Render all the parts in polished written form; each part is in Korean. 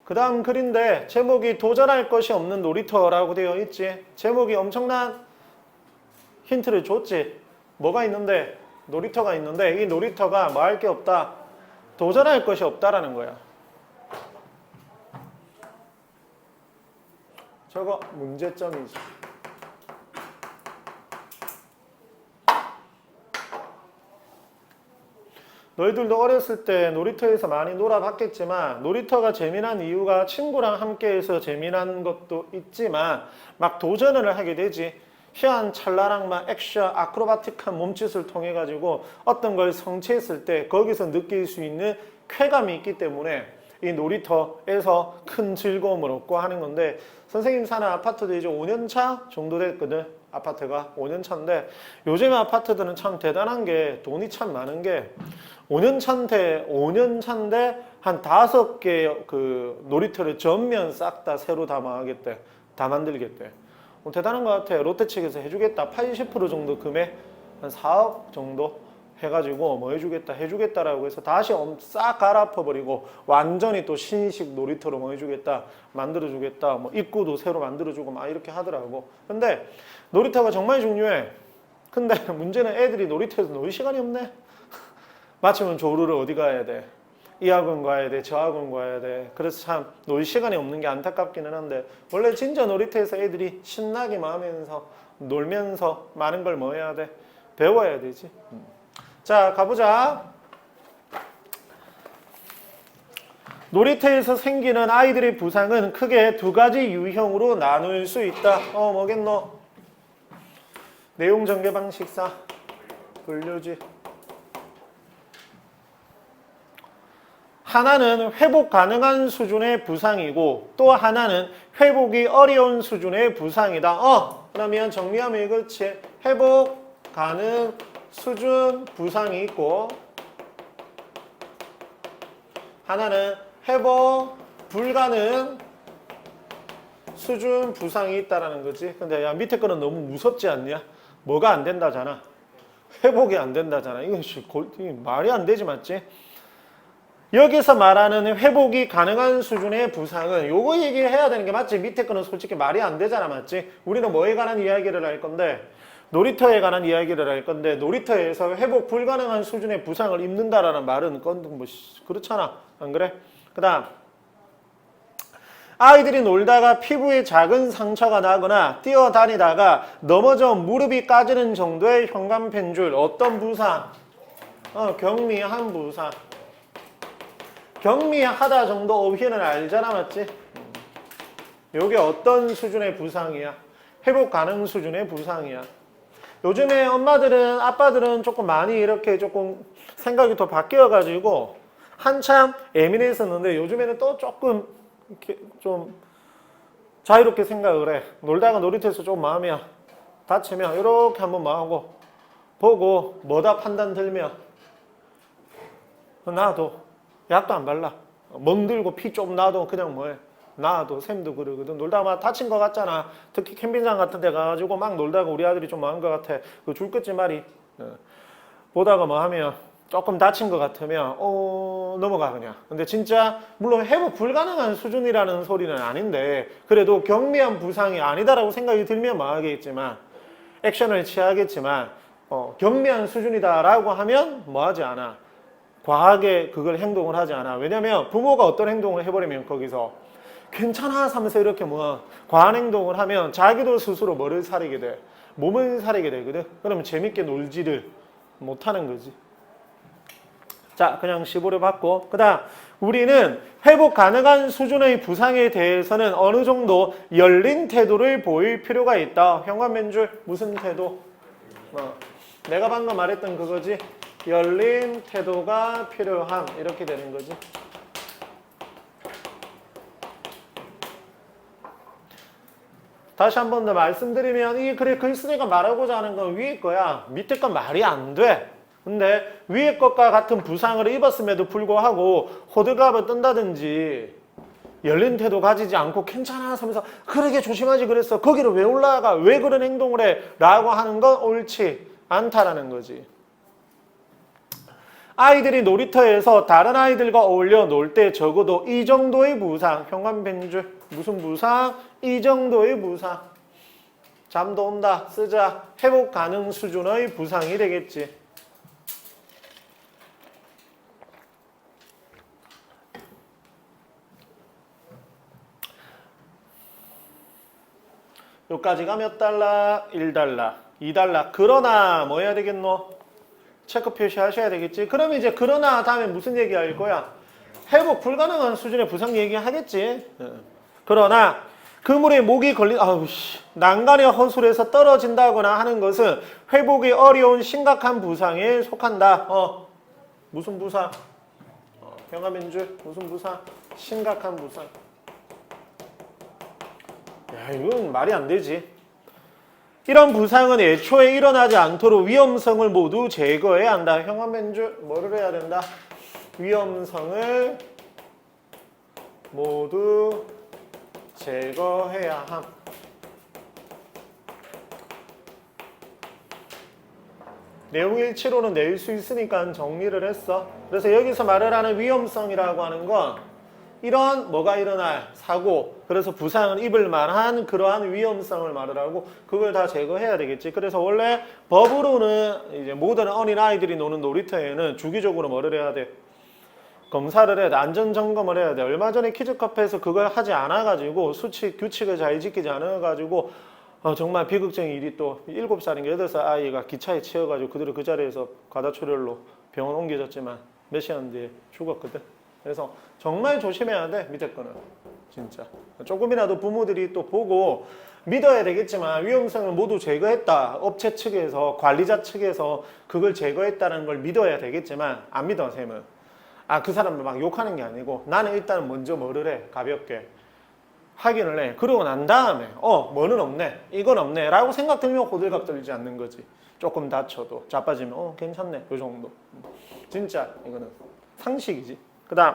그 다음 글인데 제목이 도전할 것이 없는 놀이터라고 되어 있지. 제목이 엄청난 힌트를 줬지. 뭐가 있는데? 놀이터가 있는데 이 놀이터가 뭐 할 게 없다. 도전할 것이 없다라는 거야. 저거 문제점이지. 너희들도 어렸을 때 놀이터에서 많이 놀아봤겠지만 놀이터가 재미난 이유가 친구랑 함께해서 재미난 것도 있지만 막 도전을 하게 되지. 희한찬란한 막 액션, 아크로바틱한 몸짓을 통해 가지고 어떤 걸 성취했을 때 거기서 느낄 수 있는 쾌감이 있기 때문에 이 놀이터에서 큰 즐거움을 얻고 하는 건데 선생님 사는 아파트도 이제 5년 차 정도 됐거든. 아파트가 5년 차인데 요즘 아파트들은 참 대단한 게 돈이 참 많은 게 5년 차인데 한 5개 그 놀이터를 전면 싹 다 새로 다 망하겠대. 다 만들겠대. 대단한 것 같아. 롯데 측에서 해주겠다. 80% 정도 금액 한 4억 정도 해가지고 뭐 해주겠다라고 해서 다시 싹 갈아엎어버리고 완전히 또 신식 놀이터로 뭐 해주겠다, 만들어주겠다, 뭐 입구도 새로 만들어주고 막 이렇게 하더라고. 근데 놀이터가 정말 중요해. 근데 문제는 애들이 놀이터에서 놀 시간이 없네. 마치면 조르르 어디 가야 돼? 이 학원 가야 돼, 저 학원 가야 돼. 그래서 참 놀 시간이 없는 게 안타깝기는 한데 원래 진짜 놀이터에서 애들이 신나게 하면서 놀면서 많은 걸 뭐 해야 돼? 배워야 되지. 자, 가보자. 놀이터에서 생기는 아이들의 부상은 크게 두 가지 유형으로 나눌 수 있다. 뭐겠노? 내용 전개 방식사 분류지. 하나는 회복 가능한 수준의 부상이고 또 하나는 회복이 어려운 수준의 부상이다. 그러면 정리하면 이거지. 회복 가능 수준 부상이 있고 하나는 회복 불가능 수준 부상이 있다라는 거지. 근데 야 밑에 거는 너무 무섭지 않냐? 뭐가 안 된다잖아. 회복이 안 된다잖아. 이거 말이 안 되지 맞지? 여기서 말하는 회복이 가능한 수준의 부상은 요거 얘기해야 되는 게 맞지? 밑에 거는 솔직히 말이 안 되잖아 맞지? 우리는 뭐에 관한 이야기를 할 건데 놀이터에 관한 이야기를 할 건데 놀이터에서 회복 불가능한 수준의 부상을 입는다라는 말은 뭐 그렇잖아 안 그래? 그 다음 아이들이 놀다가 피부에 작은 상처가 나거나 뛰어다니다가 넘어져 무릎이 까지는 정도의 현관펜줄 어떤 부상? 경미한 부상. 경미하다 정도 어휘는 알잖아 맞지? 요게 어떤 수준의 부상이야? 회복 가능 수준의 부상이야. 요즘에 엄마들은 아빠들은 조금 많이 이렇게 조금 생각이 더 바뀌어가지고 한참 예민했었는데 요즘에는 또 조금 이렇게 좀 자유롭게 생각을 해. 놀다가 놀이터에서 좀 마음이 다치면 이렇게 한번 하고 보고 뭐다 판단 들면 놔둬. 약도 안 발라. 멍들고 피 좀 나도 그냥 뭐해. 나도 샘도 그러거든. 놀다가 막 다친 것 같잖아. 특히 캠핑장 같은 데 가가지고 막 놀다가 우리 아들이 좀 망한 것 같아. 그 줄 끝지 말이. 보다가 뭐 하면 조금 다친 것 같으면 넘어가 그냥. 근데 진짜 물론 회복 불가능한 수준이라는 소리는 아닌데 그래도 경미한 부상이 아니다라고 생각이 들면 뭐 하겠지만 액션을 취하겠지만 경미한 수준이다라고 하면 뭐 하지 않아. 과하게 그걸 행동을 하지 않아. 왜냐면 부모가 어떤 행동을 해버리면 거기서 괜찮아 하면서 이렇게 뭐 과한 행동을 하면 자기도 스스로 뭐를 사리게 돼? 몸을 사리게 되거든. 그러면 재밌게 놀지를 못하는 거지. 자, 그냥 15를 받고 그 다음 우리는 회복 가능한 수준의 부상에 대해서는 어느 정도 열린 태도를 보일 필요가 있다. 현관맨줄 무슨 태도? 내가 방금 말했던 그거지. 열린 태도가 필요함 이렇게 되는 거지. 다시 한 번 더 말씀드리면 이 글에 글쓴이가 말하고자 하는 건 위에 거야. 밑에 건 말이 안 돼. 근데 위에 것과 같은 부상을 입었음에도 불구하고 호들갑을 뜬다든지 열린 태도 가지지 않고 괜찮아 하면서 그러게 조심하지 그랬어. 거기를 왜 올라가? 왜 그런 행동을 해? 라고 하는 건 옳지 않다라는 거지. 아이들이 놀이터에서 다른 아이들과 어울려 놀 때 적어도 이 정도의 부상, 현관 벤줄, 무슨 부상? 이 정도의 부상. 잠도 온다, 쓰자, 회복 가능 수준의 부상이 되겠지. 여기까지가 몇 달러? 1달러, 2달러. 그러나 뭐 해야 되겠노? 체크 표시하셔야 되겠지. 그럼 이제 그러나 다음에 무슨 얘기 할 거야? 회복 불가능한 수준의 부상 얘기하겠지. 그러나 그물에 목이 걸린 난간의 허술에서 떨어진다거나 하는 것은 회복이 어려운 심각한 부상에 속한다. 무슨 부상? 병합인줄 무슨 부상? 심각한 부상. 야, 이건 말이 안 되지. 이런 부상은 애초에 일어나지 않도록 위험성을 모두 제거해야 한다. 형합인줄 뭐를 해야 된다? 위험성을 모두 제거해야 함. 내용일치로는 낼 수 있으니까 정리를 했어. 그래서 여기서 말을 하는 위험성이라고 하는 건 이런 뭐가 일어날 사고, 그래서 부상을 입을 만한 그러한 위험성을 말을 하고 그걸 다 제거해야 되겠지. 그래서 원래 법으로는 이제 모든 어린 아이들이 노는 놀이터에는 주기적으로 뭐를 해야 돼? 검사를 해야 돼. 안전점검을 해야 돼. 얼마 전에 키즈카페에서 그걸 하지 않아가지고 수칙, 규칙을 잘 지키지 않아가지고 정말 비극적인 일이 또 7살인가 8살 아이가 기차에 치여가지고 그대로 그 자리에서 과다출혈로 병원 옮겨졌지만 몇 시간 뒤에 죽었거든. 그래서 정말 조심해야 돼. 밑에 거는 진짜 조금이라도 부모들이 또 보고 믿어야 되겠지만 위험성을 모두 제거했다. 업체 측에서 관리자 측에서 그걸 제거했다는 걸 믿어야 되겠지만 안 믿어 쌤은. 그 사람을 막 욕하는 게 아니고 나는 일단 먼저 뭐를 해? 가볍게 확인을 해. 그러고 난 다음에 뭐는 없네, 이건 없네 라고 생각 들면 호들갑 떨지 않는 거지. 조금 다쳐도 자빠지면 괜찮네 요 정도. 진짜 이거는 상식이지. 그 다음,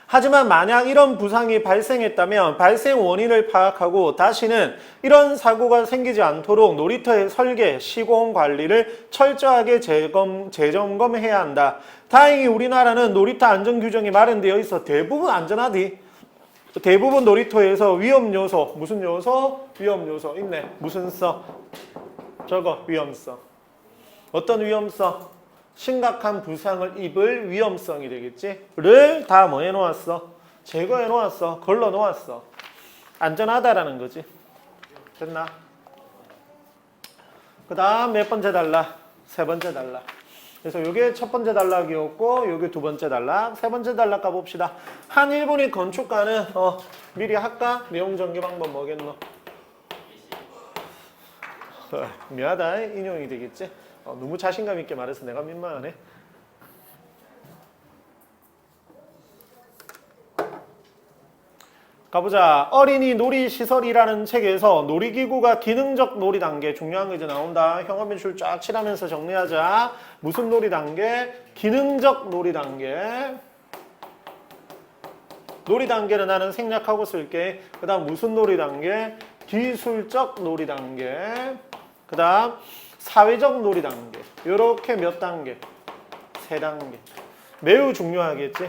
하지만 만약 이런 부상이 발생했다면 발생 원인을 파악하고 다시는 이런 사고가 생기지 않도록 놀이터의 설계, 시공 관리를 철저하게 재점검해야 한다. 다행히 우리나라는 놀이터 안전규정이 마련되어 있어 대부분 안전하디. 대부분 놀이터에서 위험 요소, 무슨 요소? 위험 요소 있네. 무슨 써? 저거 위험성. 어떤 위험성? 심각한 부상을 입을 위험성이 되겠지? 를 다 뭐 해놓았어? 제거해놓았어. 걸러놓았어. 안전하다라는 거지. 됐나? 그 다음 몇 번째 단락? 세 번째 단락. 그래서 이게 첫 번째 단락이었고 이게 두 번째 단락. 세 번째 단락 가봅시다. 한 일본인 건축가는 미리 할까? 내용 전개 방법 뭐겠노? 미안하다. 인용이 되겠지? 너무 자신감 있게 말해서 내가 민망하네. 가보자. 어린이 놀이시설이라는 책에서 놀이기구가 기능적 놀이 단계, 중요한 거 이제 나온다. 형업인출 쫙 칠하면서 정리하자. 무슨 놀이 단계? 기능적 놀이 단계. 놀이 단계는 나는 생략하고 쓸게. 그 다음 무슨 놀이 단계? 기술적 놀이 단계. 그 다음 사회적 놀이 단계. 요렇게 몇 단계? 3단계. 매우 중요하겠지?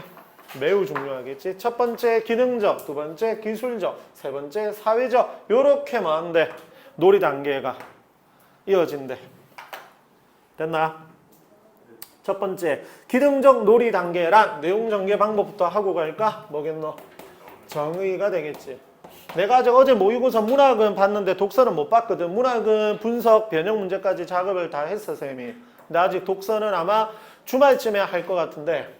매우 중요하겠지? 첫 번째 기능적, 두 번째 기술적, 세 번째 사회적. 요렇게 많은데 놀이 단계가 이어진대. 됐나? 첫 번째 기능적 놀이 단계란 내용 전개 방법부터 하고 갈까? 뭐겠노? 정의가 되겠지. 내가 아직 어제 모의고사 문학은 봤는데 독서는 못 봤거든. 문학은 분석, 변형 문제까지 작업을 다 했어, 쌤이. 근데 아직 독서는 아마 주말쯤에 할 것 같은데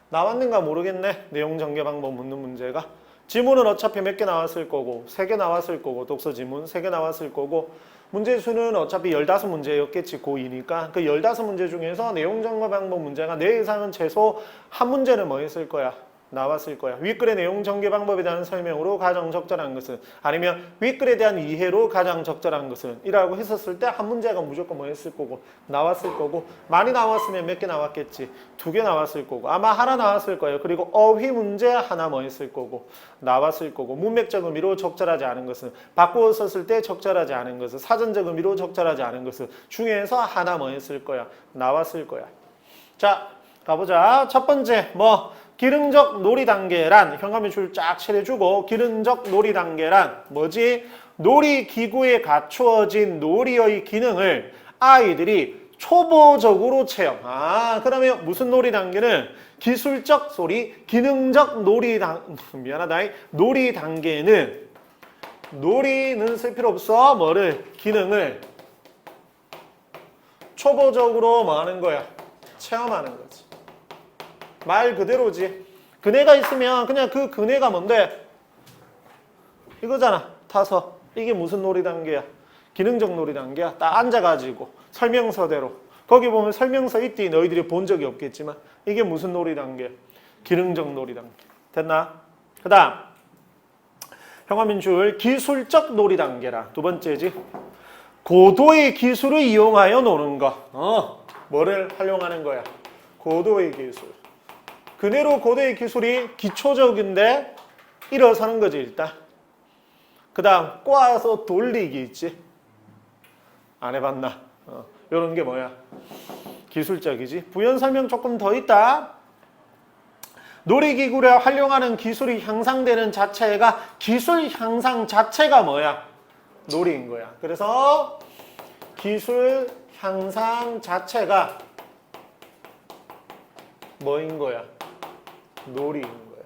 나왔는가 모르겠네. 내용 전개 방법 묻는 문제가. 지문은 어차피 몇 개 나왔을 거고 3개 나왔을 거고 독서 지문 3개 나왔을 거고 문제 수는 어차피 15문제였겠지. 고2니까. 그 15문제 중에서 내용 전개 방법 문제가 내 예상은 최소 한 문제는 뭐 했을 거야? 나왔을 거야. 윗글의 내용 전개 방법에 대한 설명으로 가장 적절한 것은, 아니면 윗글에 대한 이해로 가장 적절한 것은 이라고 했었을 때 한 문제가 무조건 뭐 했을 거고 나왔을 거고, 많이 나왔으면 몇 개 나왔겠지. 2개 나왔을 거고 아마 하나 나왔을 거예요. 그리고 어휘 문제 하나 뭐 했을 거고 나왔을 거고, 문맥적 의미로 적절하지 않은 것은, 바꾸어 썼을 때 적절하지 않은 것은, 사전적 의미로 적절하지 않은 것은 중에서 하나 뭐 했을 거야? 나왔을 거야. 자, 가보자. 첫 번째, 기능적 놀이 단계란, 현관미줄 쫙 칠해주고, 기능적 놀이 단계란 뭐지? 놀이 기구에 갖추어진 놀이의 기능을 아이들이 초보적으로 체험. 그러면 무슨 놀이 단계는 기술적 소리, 기능적 놀이 놀이 단계는 놀이는 쓸 필요 없어. 기능을 초보적으로 하는 거야? 체험하는 거지. 말 그대로지. 그네가 있으면 그냥 그 그네가 뭔데? 이거잖아. 타서. 이게 무슨 놀이 단계야? 기능적 놀이 단계야. 딱 앉아가지고 설명서대로. 거기 보면 설명서 있디 너희들이 본 적이 없겠지만 이게 무슨 놀이 단계야? 기능적 놀이 단계. 됐나? 그 다음 현관민줄 기술적 놀이 단계라. 두 번째지. 고도의 기술을 이용하여 노는 거. 뭐를 활용하는 거야? 고도의 기술. 그대로 고도의 기술이 기초적인데 일어서는 거지 일단. 그 다음 꼬아서 돌리기 있지. 안 해봤나? 이런 게 뭐야? 기술적이지. 부연 설명 조금 더 있다. 놀이기구를 활용하는 기술이 향상되는 자체가 기술 향상 자체가 뭐야? 놀이인 거야. 그래서 기술 향상 자체가 뭐인 거야? 놀이인 거야.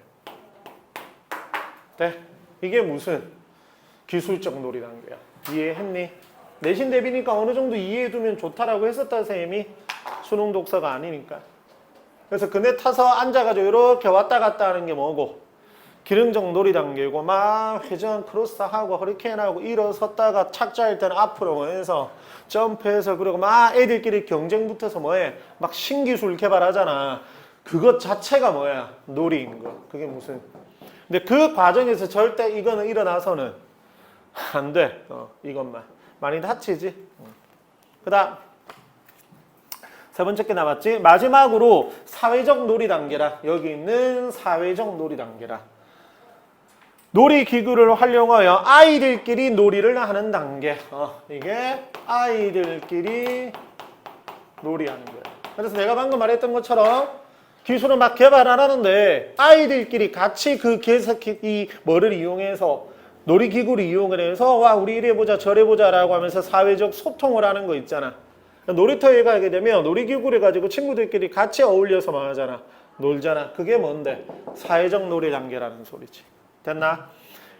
네? 이게 무슨 기술적 놀이 단계야. 이해했니? 내신 대비니까 어느 정도 이해해두면 좋다라고 했었다 선생님이. 수능 독서가 아니니까. 그래서 그네 타서 앉아가지고 이렇게 왔다 갔다 하는 게 뭐고? 기능적 놀이 단계고 막 회전 크로스하고 허리케인하고 일어섰다가 착지할 때는 앞으로 해서 점프해서 그리고 막 애들끼리 경쟁 붙어서 막 신기술 개발하잖아. 그것 자체가 뭐야? 놀이인 거. 그게 무슨? 근데 그 과정에서 절대 이거는 일어나서는 안 돼. 이것만. 많이 다치지. 그 다음 세 번째 게 남았지. 마지막으로 사회적 놀이 단계라. 여기 있는 사회적 놀이 단계라. 놀이기구를 활용하여 아이들끼리 놀이를 하는 단계. 이게 아이들끼리 놀이하는 거야. 그래서 내가 방금 말했던 것처럼 기술을 막 개발 안 하는데 아이들끼리 같이 뭐를 이용해서 놀이기구를 이용을 해서 와 우리 이래 보자 저래 보자 라고 하면서 사회적 소통을 하는 거 있잖아. 놀이터에 가게 되면 놀이기구를 가지고 친구들끼리 같이 어울려서 하잖아. 놀잖아. 그게 뭔데? 사회적 놀이 단계라는 소리지. 됐나?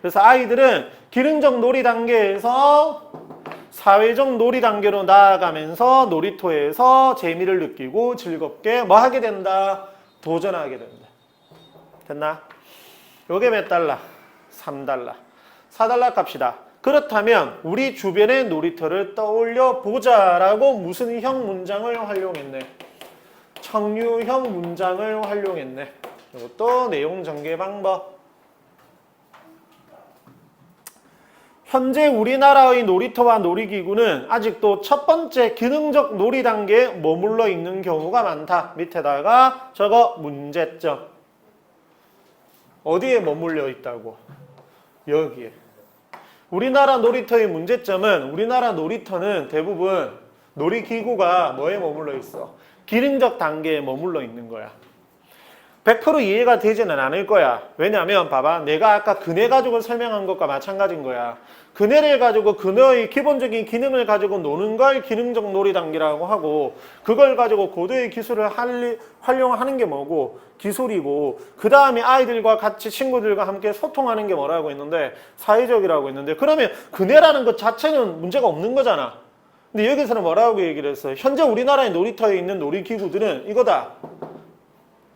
그래서 아이들은 기능적 놀이 단계에서 사회적 놀이 단계로 나아가면서 놀이터에서 재미를 느끼고 즐겁게 뭐 하게 된다? 도전하게 된다. 됐나? 요게 몇 달러? 3달러. 4달러 값이다. 그렇다면 우리 주변의 놀이터를 떠올려 보자라고 무슨 형 문장을 활용했네? 청유형 문장을 활용했네. 이것도 내용 전개 방법. 현재 우리나라의 놀이터와 놀이기구는 아직도 첫 번째 기능적 놀이 단계에 머물러 있는 경우가 많다. 밑에다가 저거 문제점. 어디에 머물러 있다고? 여기에. 우리나라 놀이터의 문제점은 우리나라 놀이터는 대부분 놀이기구가 뭐에 머물러 있어? 기능적 단계에 머물러 있는 거야. 100% 이해가 되지는 않을 거야. 왜냐면 봐봐. 내가 아까 그네 가지고 설명한 것과 마찬가지인 거야. 그네를 가지고 그네의 기본적인 기능을 가지고 노는 걸 기능적 놀이 단계라고 하고 그걸 가지고 고도의 기술을 활용하는 게 뭐고 기술이고 그 다음에 아이들과 같이 친구들과 함께 소통하는 게 뭐라고 했는데 사회적이라고 했는데 그러면 그네라는 것 자체는 문제가 없는 거잖아. 근데 여기서는 뭐라고 얘기를 했어요? 현재 우리나라의 놀이터에 있는 놀이기구들은 이거다.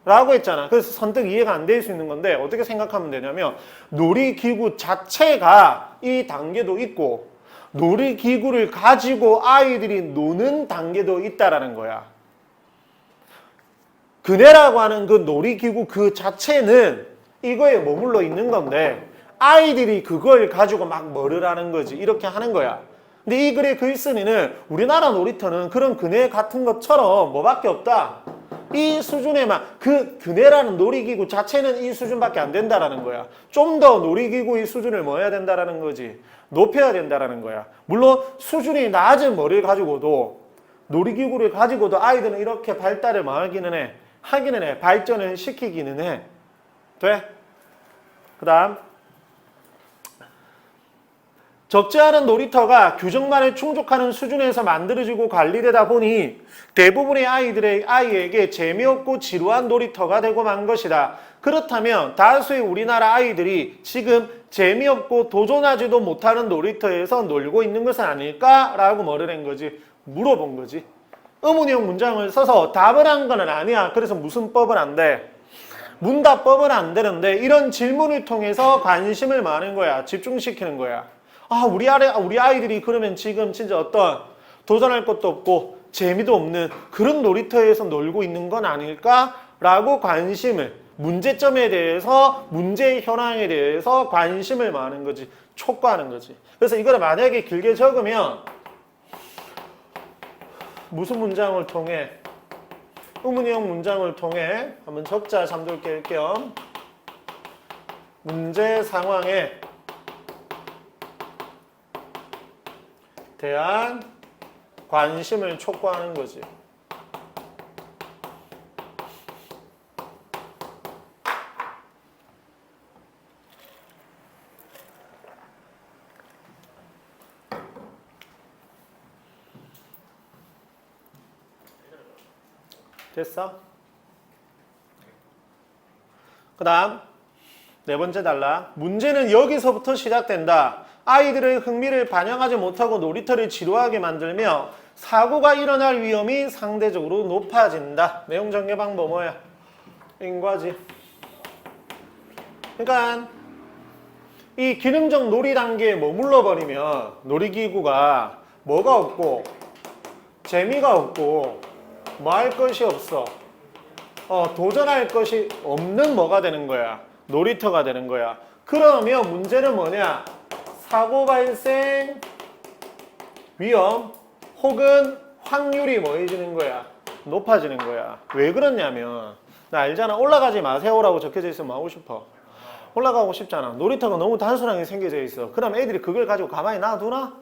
라고 했잖아. 그래서 선뜻 이해가 안 될 수 있는 건데 어떻게 생각하면 되냐면 놀이기구 자체가 이 단계도 있고 놀이기구를 가지고 아이들이 노는 단계도 있다라는 거야. 그네라고 하는 그 놀이기구 그 자체는 이거에 머물러 있는 건데 아이들이 그걸 가지고 막 뭐를 하는 거지. 이렇게 하는 거야. 근데 이 글의 글쓴이는 우리나라 놀이터는 그런 그네 같은 것처럼 뭐밖에 없다. 이 수준에만 그네라는 놀이기구 자체는 이 수준밖에 안 된다라는 거야. 좀 더 놀이기구의 수준을 뭐 해야 된다라는 거지. 높여야 된다라는 거야. 물론 수준이 낮은 머리를 가지고도 놀이기구를 가지고도 아이들은 이렇게 발달을 하기는 해. 발전을 시키기는 해. 돼? 그 다음 적지 않은 놀이터가 규정만을 충족하는 수준에서 만들어지고 관리되다 보니 대부분의 아이에게 재미없고 지루한 놀이터가 되고 만 것이다. 그렇다면 다수의 우리나라 아이들이 지금 재미없고 도전하지도 못하는 놀이터에서 놀고 있는 것은 아닐까라고 뭐를 한 거지? 물어본 거지. 의문형 문장을 써서 답을 한 건 아니야. 그래서 무슨 법은 안 돼? 문답법은 안 되는데 이런 질문을 통해서 관심을 많은 거야. 집중시키는 거야. 아, 우리 아이들이 그러면 지금 진짜 어떤 도전할 것도 없고 재미도 없는 그런 놀이터에서 놀고 있는 건 아닐까라고 관심을, 문제점에 대해서, 문제의 현황에 대해서 관심을 많은 거지. 촉구하는 거지. 그래서 이거를 만약에 길게 적으면 무슨 문장을 통해? 의문형 문장을 통해 한번 적자 잠들 깰 겸 문제 상황에 대한 관심을 촉구하는 거지. 됐어? 그 다음 네 번째 단락. 문제는 여기서부터 시작된다. 아이들의 흥미를 반영하지 못하고 놀이터를 지루하게 만들며 사고가 일어날 위험이 상대적으로 높아진다. 내용 전개 방법 뭐야? 인과지. 그러니까 이 기능적 놀이 단계에 머물러 버리면 놀이기구가 뭐가 없고 재미가 없고 뭐 할 것이 없어. 도전할 것이 없는 뭐가 되는 거야? 놀이터가 되는 거야. 그러면 문제는 뭐냐? 사고 발생 위험 혹은 확률이 뭐해지는 거야? 높아지는 거야. 왜 그러냐면 나 알잖아. 올라가지 마세요라고 적혀져 있으면 뭐 하고 싶어? 올라가고 싶잖아. 놀이터가 너무 단순하게 생겨져 있어. 그럼 애들이 그걸 가지고 가만히 놔두나?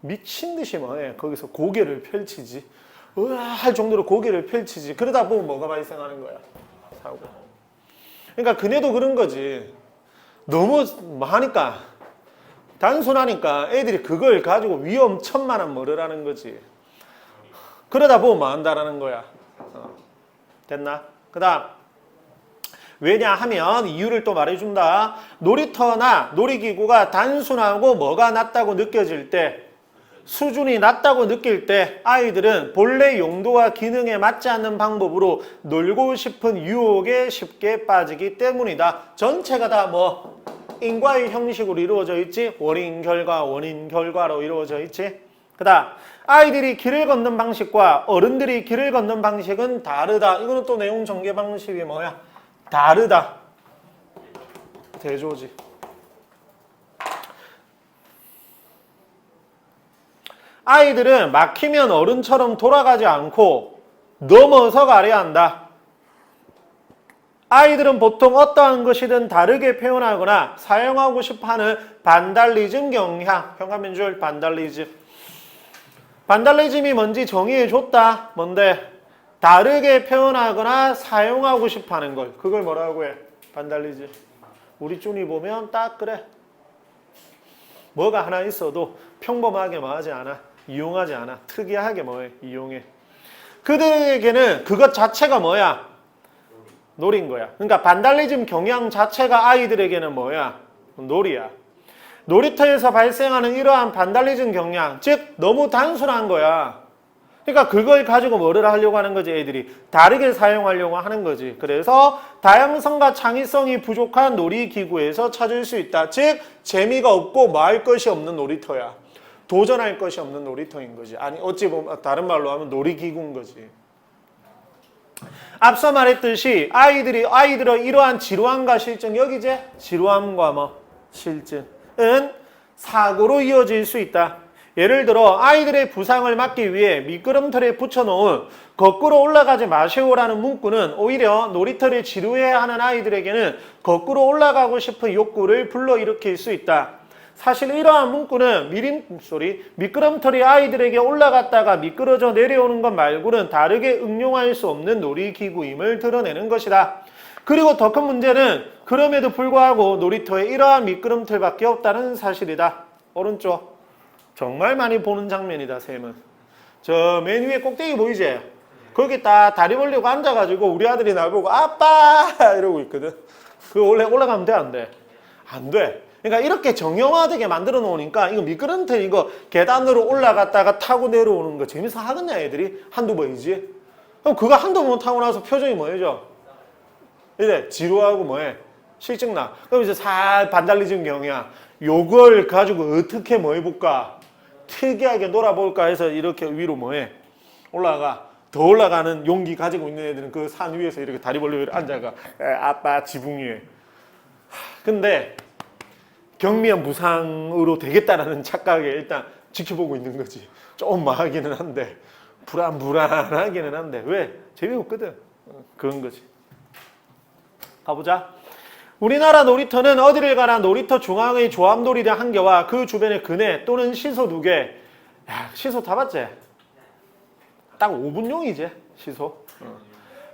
미친 듯이 뭐해? 거기서 고개를 펼치지. 으아 할 정도로 고개를 펼치지. 그러다 보면 뭐가 발생하는 거야? 사고. 그러니까 그네도 그런 거지. 너무 하니까 단순하니까 애들이 그걸 가지고 위험천만한 뭐를 하는 거지. 그러다 보면 뭐 한다라는 거야. 됐나? 그 다음 왜냐하면 이유를 또 말해준다. 놀이터나 놀이기구가 단순하고 뭐가 낮다고 느껴질 때, 수준이 낮다고 느낄 때 아이들은 본래 용도와 기능에 맞지 않는 방법으로 놀고 싶은 유혹에 쉽게 빠지기 때문이다. 전체가 다 뭐 인과의 형식으로 이루어져 있지. 원인 결과로 이루어져 있지. 그 다음 아이들이 길을 걷는 방식과 어른들이 길을 걷는 방식은 다르다. 이거는 또 내용 전개 방식이 뭐야? 다르다. 대조지. 아이들은 막히면 어른처럼 돌아가지 않고 넘어서 가려 한다. 아이들은 보통 어떠한 것이든 다르게 표현하거나 사용하고 싶어하는 반달리즘 경향, 현관민줄 반달리즘. 반달리즘이 뭔지 정의해줬다. 뭔데? 다르게 표현하거나 사용하고 싶어하는 걸. 그걸 뭐라고 해? 반달리즘. 우리 쭈니 보면 딱 그래. 뭐가 하나 있어도 평범하게 뭐하지 않아? 이용하지 않아. 특이하게 뭐해? 이용해. 그들에게는 그것 자체가 뭐야? 놀인 거야. 그러니까 반달리즘 경향 자체가 아이들에게는 뭐야? 놀이야. 놀이터에서 발생하는 이러한 반달리즘 경향, 즉 너무 단순한 거야. 그러니까 그걸 가지고 뭐를 하려고 하는 거지? 애들이 다르게 사용하려고 하는 거지. 그래서 다양성과 창의성이 부족한 놀이기구에서 찾을 수 있다. 즉 재미가 없고 뭐 할 것이 없는 놀이터야. 도전할 것이 없는 놀이터인 거지. 아니 어찌 보면 다른 말로 하면 놀이기구인 거지. 앞서 말했듯이 아이들의 이러한 지루함과 실증, 여기 이제 지루함과 뭐 실증은 사고로 이어질 수 있다. 예를 들어 아이들의 부상을 막기 위해 미끄럼틀에 붙여놓은 거꾸로 올라가지 마시오라는 문구는 오히려 놀이터를 지루해하는 아이들에게는 거꾸로 올라가고 싶은 욕구를 불러일으킬 수 있다. 사실 이러한 문구는 미끄럼틀이 아이들에게 올라갔다가 미끄러져 내려오는 것 말고는 다르게 응용할 수 없는 놀이기구임을 드러내는 것이다. 그리고 더 큰 문제는 그럼에도 불구하고 놀이터에 이러한 미끄럼틀밖에 없다는 사실이다. 오른쪽. 정말 많이 보는 장면이다, 쌤은. 저 맨 위에 꼭대기 보이지? 거기 딱 다리 벌리고 앉아가지고 우리 아들이 날 보고 아빠! 이러고 있거든. 그거 원래 올라가면 돼, 안 돼? 안 돼. 그러니까 이렇게 정형화되게 만들어 놓으니까 이거 미끄럼틀 이거 계단으로 올라갔다가 타고 내려오는 거 재밌어 하겠냐, 애들이? 한두 번이지? 그럼 그거 한두 번 타고 나서 표정이 뭐해져? 이제 지루하고 뭐해? 실증나. 그럼 이제 살 반달리즘 경이야. 요걸 가지고 어떻게 뭐 해볼까? 특이하게 놀아볼까 해서 이렇게 위로 뭐해? 올라가. 더 올라가는 용기 가지고 있는 애들은 그 산 위에서 이렇게 다리 벌리고 앉아가. 아빠 지붕 위에. 근데 경미한 무상으로 되겠다라는 착각에 일단 지켜보고 있는 거지. 좀 마하기는 한데 불안하기는 한데 왜? 재미없거든. 그런 거지. 가보자. 우리나라 놀이터는 어디를 가나 놀이터 중앙의 조합놀이장 한 개와 그 주변의 그네 또는 시소 2개. 야, 시소 타봤지? 딱 5분용이지, 시소.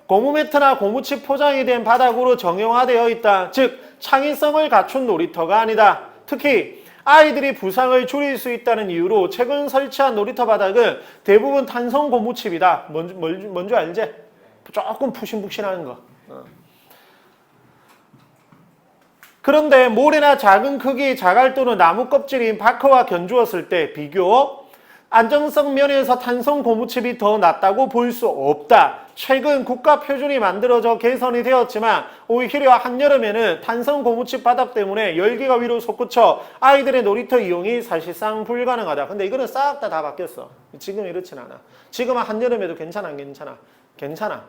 고무 매트나 고무칩 포장이 된 바닥으로 정형화되어 있다. 즉, 창의성을 갖춘 놀이터가 아니다. 특히 아이들이 부상을 줄일 수 있다는 이유로 최근 설치한 놀이터 바닥은 대부분 탄성 고무칩이다. 뭔지 알지? 조금 푸신푹신한 거. 그런데 모래나 작은 크기의 자갈 또는 나무 껍질인 바크와 견주었을 때 비교 안정성 면에서 탄성 고무칩이 더 낫다고 볼 수 없다. 최근 국가 표준이 만들어져 개선이 되었지만 오히려 한여름에는 탄성 고무칩 바닥 때문에 열기가 위로 솟구쳐 아이들의 놀이터 이용이 사실상 불가능하다. 근데 이거는 싹 다 바뀌었어. 지금 이렇진 않아. 지금은 한여름에도 괜찮아, 괜찮아.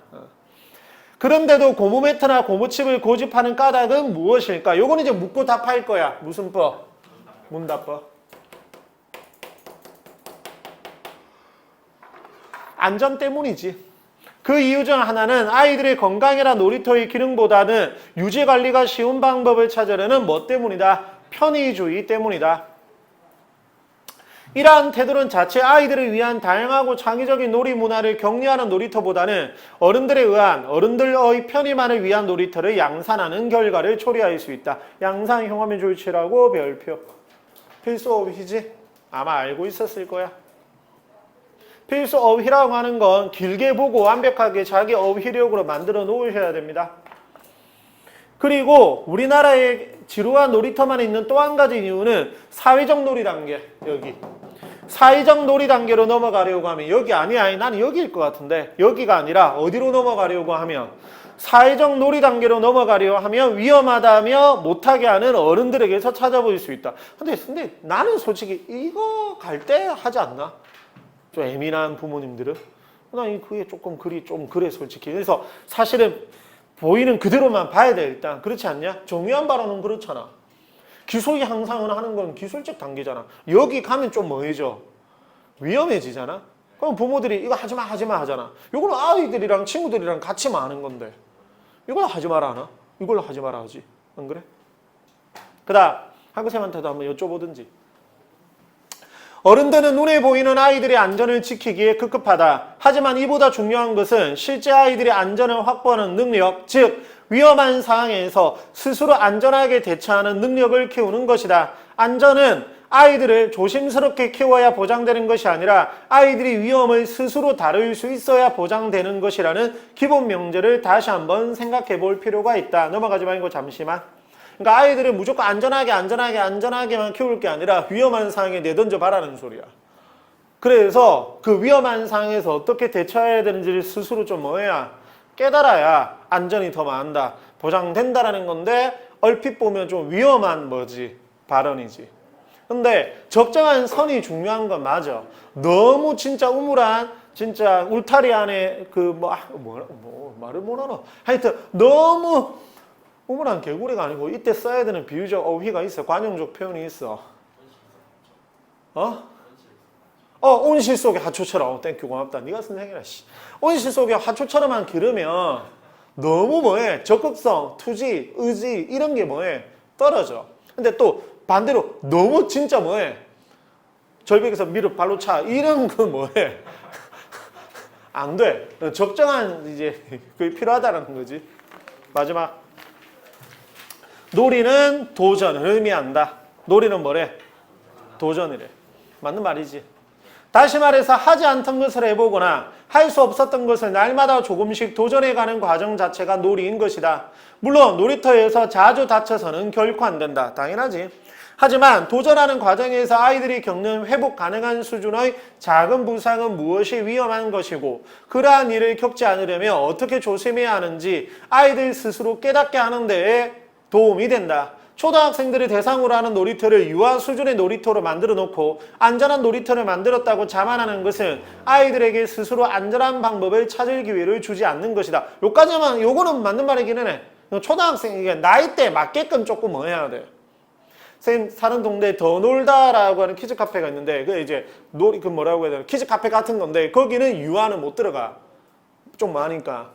그런데도 고무 매트나 고무칩을 고집하는 까닭은 무엇일까? 요건 이제 묻고 답할 거야. 무슨 법? 문답법. 안전 때문이지. 그 이유 중 하나는 아이들의 건강이나 놀이터의 기능보다는 유지관리가 쉬운 방법을 찾으려는 뭐 때문이다? 편의주의 때문이다. 이러한 태도는 자체 아이들을 위한 다양하고 창의적인 놀이 문화를 격려하는 놀이터보다는 어른들에 의한 어른들의 편의만을 위한 놀이터를 양산하는 결과를 초래할 수 있다. 양산 형화면 조치라고 별표. 필수 어휘지? 아마 알고 있었을 거야. 필수 어휘라고 하는 건 길게 보고 완벽하게 자기 어휘력으로 만들어 놓으셔야 됩니다. 그리고 우리나라에 지루한 놀이터만 있는 또 한 가지 이유는 사회적 놀이 단계. 여기. 사회적 놀이 단계로 넘어가려고 하면 여기 아니야. 나는 여기일 것 같은데 여기가 아니라 어디로 넘어가려고 하면 사회적 놀이 단계로 넘어가려고 하면 위험하다며 못하게 하는 어른들에게서 찾아볼 수 있다. 근데 나는 솔직히 이거 갈 때 하지 않나? 좀 예민한 부모님들은 난 그게 조금 그래 솔직히. 그래서 사실은 보이는 그대로만 봐야 돼. 일단 그렇지 않냐? 정의한 바로는 그렇잖아. 기술 향상을 하는 건 기술적 단계잖아. 여기 가면 좀 뭐해져? 위험해지잖아. 그럼 부모들이 이거 하지마 하잖아. 이걸 아이들이랑 친구들이랑 같이만 하는 건데 이걸 하지 마라 하나? 이걸 하지 마라 하지. 안 그래? 그다음 학교생한테도 한번 여쭤보든지. 어른들은 눈에 보이는 아이들의 안전을 지키기에 급급하다. 하지만 이보다 중요한 것은 실제 아이들의 안전을 확보하는 능력, 즉 위험한 상황에서 스스로 안전하게 대처하는 능력을 키우는 것이다. 안전은 아이들을 조심스럽게 키워야 보장되는 것이 아니라 아이들이 위험을 스스로 다룰 수 있어야 보장되는 것이라는 기본 명제를 다시 한번 생각해 볼 필요가 있다. 넘어가지 말고 잠시만. 그러니까 아이들을 무조건 안전하게만 키울 게 아니라 위험한 상황에 내던져 봐라는 소리야. 그래서 그 위험한 상황에서 어떻게 대처해야 되는지를 스스로 좀 뭐해야 깨달아야 안전이 더 많다. 보장된다라는 건데 얼핏 보면 좀 위험한 발언이지. 근데 적정한 선이 중요한 건 맞아. 너무 진짜 우물한 진짜 울타리 안에 말을 못하나. 하여튼 너무 우물한 개구리가 아니고 이때 써야 되는 비유적 어휘가 있어. 관용적 표현이 있어. 온실 속의 하초처럼. 땡큐 고맙다. 네가 선생이라. 온실 속의 하초처럼만 기르면 너무 적극성, 투지, 의지 이런 게 떨어져. 근데 또 반대로 너무 진짜 뭐해? 절벽에서 밀어 발로 차. 이런 거 뭐해? 안 돼. 적정한 이제 그게 필요하다는 거지. 마지막. 놀이는 도전을 의미한다. 놀이는 뭐래? 도전이래. 맞는 말이지. 다시 말해서 하지 않던 것을 해보거나 할 수 없었던 것을 날마다 조금씩 도전해가는 과정 자체가 놀이인 것이다. 물론 놀이터에서 자주 다쳐서는 결코 안 된다. 당연하지. 하지만 도전하는 과정에서 아이들이 겪는 회복 가능한 수준의 작은 부상은 무엇이 위험한 것이고 그러한 일을 겪지 않으려면 어떻게 조심해야 하는지 아이들 스스로 깨닫게 하는 데에 도움이 된다. 초등학생들을 대상으로 하는 놀이터를 유아 수준의 놀이터로 만들어 놓고 안전한 놀이터를 만들었다고 자만하는 것은 아이들에게 스스로 안전한 방법을 찾을 기회를 주지 않는 것이다. 요까지만 요거는 맞는 말이기는 해. 초등학생에게 나이대에 맞게끔 조금 뭐 해야 돼. 선생님 사는 동네에 더 놀다라고 하는 키즈 카페가 있는데 그 이제 그 뭐라고 해야 되나 키즈 카페 같은 건데 거기는 유아는 못 들어가. 좀 많으니까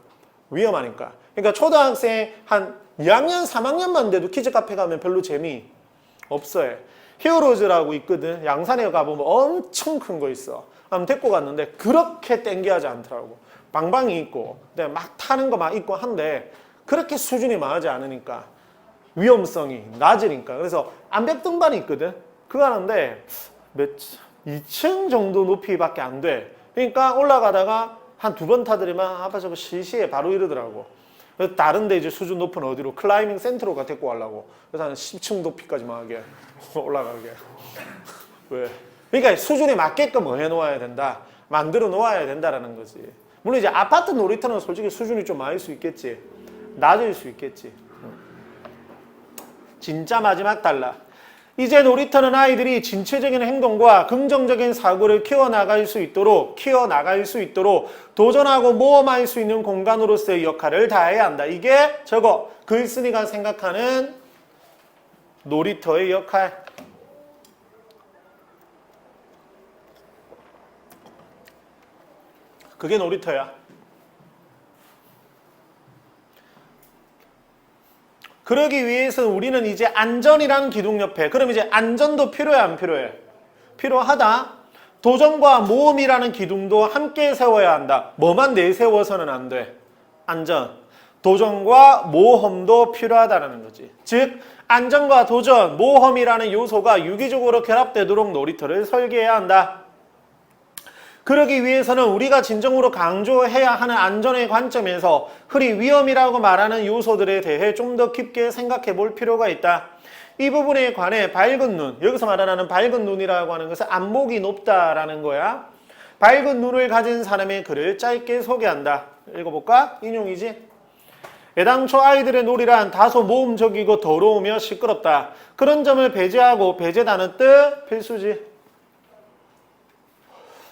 위험하니까. 그러니까 초등학생 한 2학년, 3학년만 돼도 키즈 카페 가면 별로 재미 없어요. 히어로즈라고 있거든. 양산에 가보면 엄청 큰 거 있어. 한번 데리고 갔는데 그렇게 땡기하지 않더라고. 방방이 있고 막 타는 거 막 있고 한데 그렇게 수준이 많지 않으니까 위험성이 낮으니까. 그래서 암벽 등반이 있거든. 그거 하는데 2층 정도 높이밖에 안 돼. 그러니까 올라가다가 한 2번 타들이면 아빠 저거 시시해 바로 이러더라고. 그래서 다른 데 이제 수준 높은 어디로 클라이밍 센터로 데리고 가려고. 그래서 한 10층 높이까지만 하게 올라가게. 왜? 그러니까 수준에 맞게끔 해놓아야 된다. 만들어 놓아야 된다라는 거지. 물론 이제 아파트 놀이터는 솔직히 수준이 좀 많을 수 있겠지. 낮을 수 있겠지. 진짜 마지막 단락. 이제 놀이터는 아이들이 진취적인 행동과 긍정적인 사고를 키워나갈 수 있도록 도전하고 모험할 수 있는 공간으로서의 역할을 다해야 한다. 이게 저거 글쓴이가 생각하는 놀이터의 역할. 그게 놀이터야. 그러기 위해서 우리는 이제 안전이라는 기둥 옆에, 그럼 이제 안전도 필요해 안 필요해? 필요하다. 도전과 모험이라는 기둥도 함께 세워야 한다. 뭐만 내세워서는 안 돼. 안전. 도전과 모험도 필요하다는 거지. 즉 안전과 도전, 모험이라는 요소가 유기적으로 결합되도록 놀이터를 설계해야 한다. 그러기 위해서는 우리가 진정으로 강조해야 하는 안전의 관점에서 흔히 위험이라고 말하는 요소들에 대해 좀 더 깊게 생각해 볼 필요가 있다. 이 부분에 관해 밝은 눈, 여기서 말하는 밝은 눈이라고 하는 것은 안목이 높다라는 거야. 밝은 눈을 가진 사람의 글을 짧게 소개한다. 읽어볼까? 인용이지? 애당초 아이들의 놀이란 다소 모험적이고 더러우며 시끄럽다. 그런 점을 배제하고 배제다는 뜻 필수지.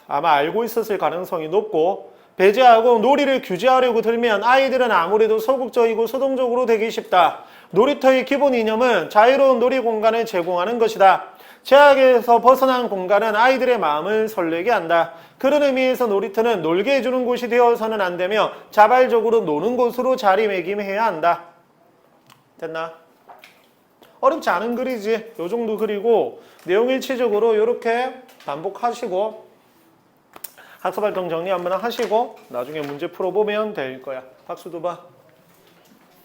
아마 알고 있었을 가능성이 높고 배제하고 놀이를 규제하려고 들면 아이들은 아무래도 소극적이고 소동적으로 되기 쉽다. 놀이터의 기본 이념은 자유로운 놀이 공간을 제공하는 것이다. 제약에서 벗어난 공간은 아이들의 마음을 설레게 한다. 그런 의미에서 놀이터는 놀게 해주는 곳이 되어서는 안 되며 자발적으로 노는 곳으로 자리매김해야 한다. 됐나? 어렵지 않은 글이지. 요 정도 그리고 내용 일치적으로 이렇게 반복하시고 학습활동 정리 한번 하시고 나중에 문제 풀어보면 될 거야. 박수 두 번.